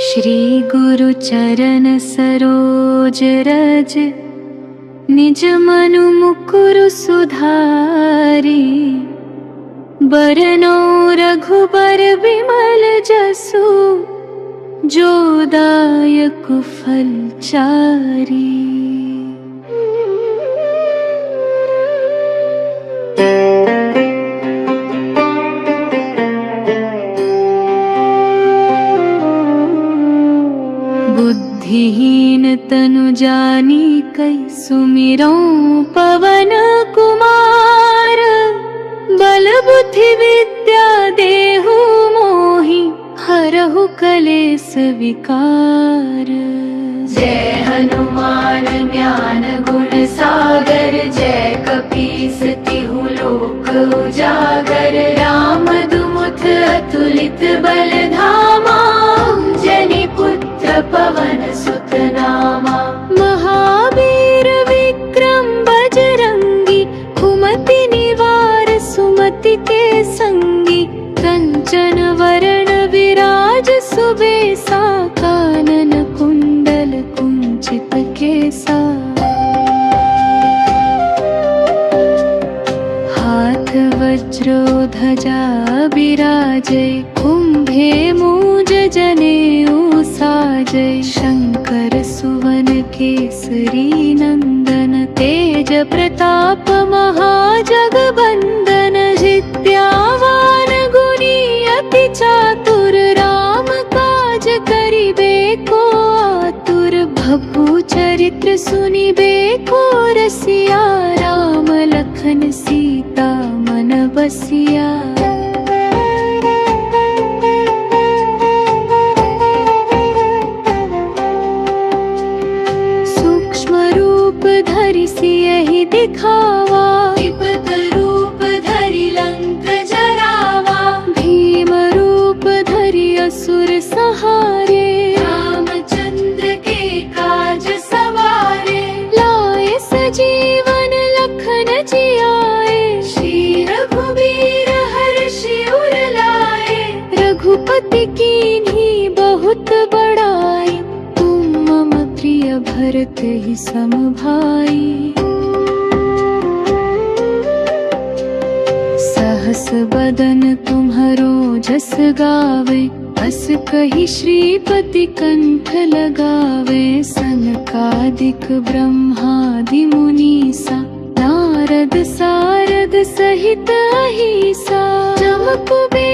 श्री गुरु चरण सरोज रज, निज मनु मुकुरु सुधारी। बरनौ रघुबर विमल जसु, जो दायक फल चारी। बुद्धिहीन तनु जानिकै, सुमिरौ पवन कुमार। बल बुद्धि विद्या देहु मोहि, हरहु कलेस विकार। जय हनुमान ज्ञान गुण सागर, जय कपीस तिहु लोक उजागर। राम दुमुख अतुलित बल धामा, जनि पुत्र पवन सुत नामा। महावीर विक्रम बजरंगी, कुमति निवार सुमति के संगी। कंचन वरण विराज सुबेसा, कानन कुंडल कुंचित केसा। हाथ वज्रो ध्वजा बिराजे, कुंभे मूज जनेऊ साजै। शंकर सुवन केसरी नंदन, तेज प्रताप महाजगबंदन। विद्यावान गुणी अति चातुर, राम काज करिबे को आतुर। भपु चरित्र सुनिबे को रसिया, राम लखन सीता मन बसिया। सूक्ष्म रूप धरि सियहि दिखावा, विकट रूप धरि लंक जरावा। भीम रूप धरि असुर संहारे, रामचंद्र के काज सवारे। लाए सजीवन लखन जियाए, श्री रघुबीर हर्षि उर लाए। रघुपति कीन्ही बहुत बड़ाई, तुम मम प्रिय भरत ही सम भाई। सहस बदन तुम्हरो जस गावे, अस कहि श्रीपति कंठ लगावे। सनकादिक ब्रह्मादि मुनीसा, नारद सारद सहित अहिसा। जम कुबेर